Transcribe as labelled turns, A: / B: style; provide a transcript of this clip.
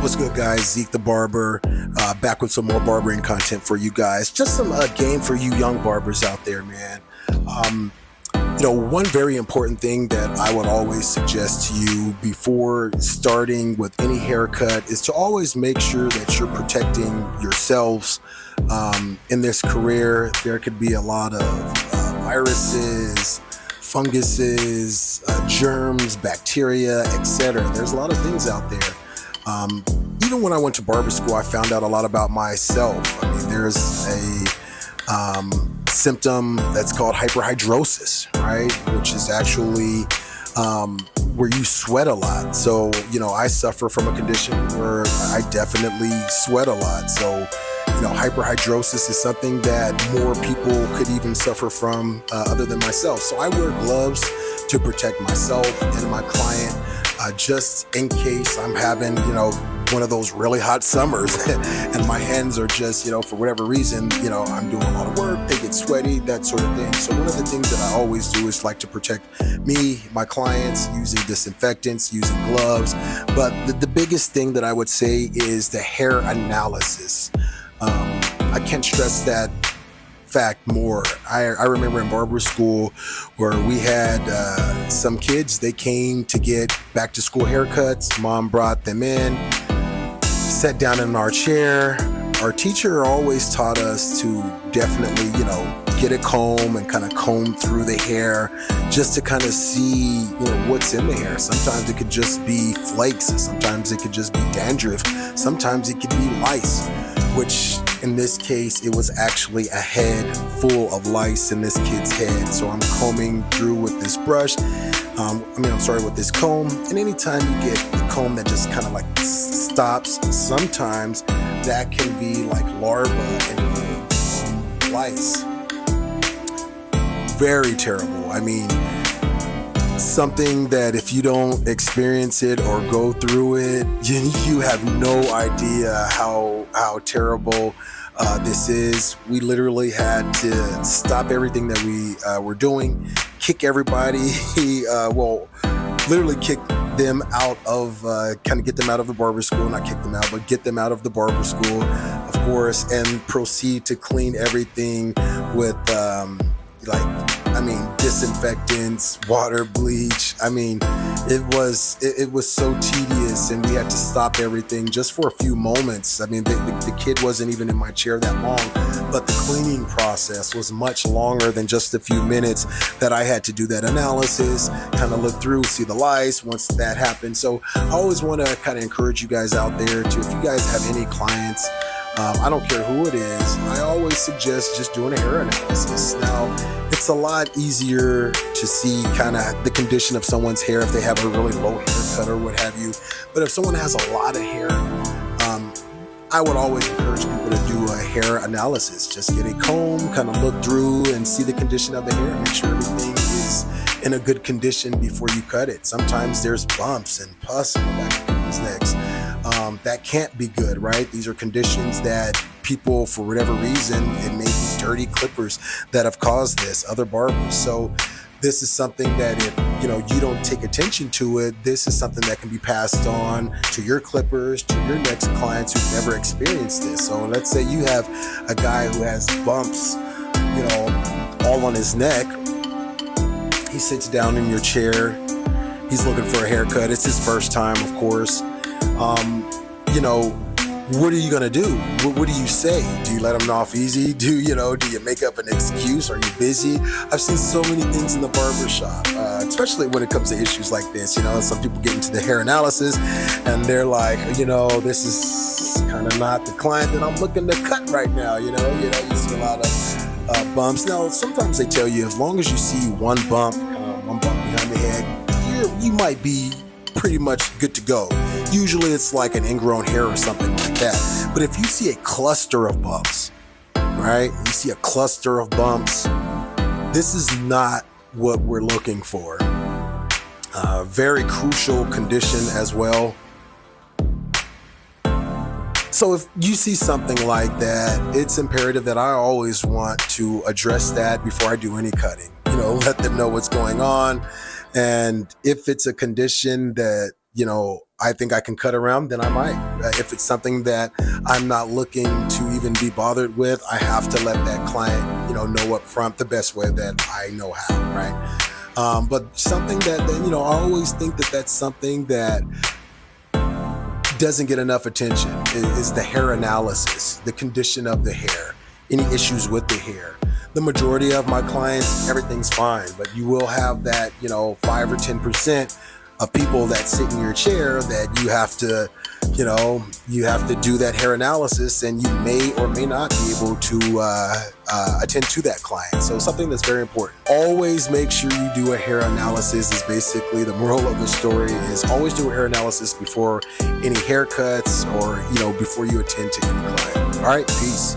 A: What's good, guys? Zeke the Barber, back with some more barbering content for you guys. Just some game for you young barbers out there, man. One very important thing that I would always suggest to you before starting with any haircut is to always make sure that you're protecting yourselves. In this career, there could be a lot of viruses, funguses, germs, bacteria, etc. There's a lot of things out there. Even when I went to barber school, I found out a lot about myself. I mean, there's a symptom that's called hyperhidrosis, right? Which is actually where you sweat a lot. So, I suffer from a condition where I definitely sweat a lot. So, hyperhidrosis is something that more people could even suffer from other than myself. So I wear gloves to protect myself and my client, just in case I'm having, one of those really hot summers and my hands are just, for whatever reason, I'm doing a lot of work, they get sweaty, that sort of thing. So one of the things that I always do is like to protect me, my clients, using disinfectants, using gloves. But the biggest thing that I would say is the hair analysis. I can't stress that fact more. I remember in barber school where we had some kids, they came to get back to school haircuts. Mom brought them in, sat down in our chair. Our teacher always taught us to definitely, get a comb and kind of comb through the hair just to kind of see, what's in the hair. Sometimes it could just be flakes. Sometimes it could just be dandruff. Sometimes it could be lice, which in this case, it was actually a head full of lice in this kid's head. So I'm combing through with this brush. With this comb. And anytime you get the comb that just kind of like stops, sometimes that can be like larvae and lice. Very terrible. I mean, something that if you don't experience it or go through it, you have no idea how terrible this is. We literally had to stop everything that we were doing, kick everybody, literally kick them out of, kind of get them out of the barber school, not kick them out, but get them out of the barber school, of course, and proceed to clean everything with, disinfectants, water, bleach. I mean, it was so tedious, and we had to stop everything just for a few moments. I mean, the kid wasn't even in my chair that long, but the cleaning process was much longer than just a few minutes that I had to do that analysis, kind of look through, see the lice once that happened. So I always want to kind of encourage you guys out there to, if you guys have any clients, I don't care who it is, I always suggest just doing a hair analysis. Now, it's a lot easier to see kind of the condition of someone's hair if they have a really low haircut or what have you. But if someone has a lot of hair, I would always encourage people to do a hair analysis. Just get a comb, kind of look through and see the condition of the hair, make sure everything is in a good condition before you cut it. Sometimes there's bumps and pus on the back of people's necks. That can't be good, right? These are conditions that people, for whatever reason, it may be dirty clippers that have caused this, other barbers. So this is something that if, you don't take attention to it, this is something that can be passed on to your clippers, to your next clients who've never experienced this. So let's say you have a guy who has bumps, all on his neck. He sits down in your chair. He's looking for a haircut. It's his first time, of course. What are you going to do? What do you say? Do you let them off easy? Do you make up an excuse? Are you busy? I've seen so many things in the barber shop, especially when it comes to issues like this. Some people get into the hair analysis and they're like, this is kind of not the client that I'm looking to cut right now. You see a lot of bumps. Now, sometimes they tell you as long as you see one bump behind the head, you might be pretty much good to go. Usually it's like an ingrown hair or something like that. But if you see a cluster of bumps, right? You see a cluster of bumps, this is not what we're looking for. Very crucial condition as well. So if you see something like that, it's imperative that I always want to address that before I do any cutting. Let them know what's going on. And if it's a condition that, I think I can cut around, then I might. If it's something that I'm not looking to even be bothered with, I have to let that client, know up front the best way that I know how, right? But something that, I always think that that's something that doesn't get enough attention is the hair analysis, the condition of the hair, any issues with the hair. The majority of my clients, everything's fine, but you will have that, 5 or 10% of people that sit in your chair that you have to do that hair analysis, and you may or may not be able to attend to that client. So something that's very important. Always make sure you do a hair analysis is basically the moral of the story, is always do a hair analysis before any haircuts or, before you attend to any client. All right, peace.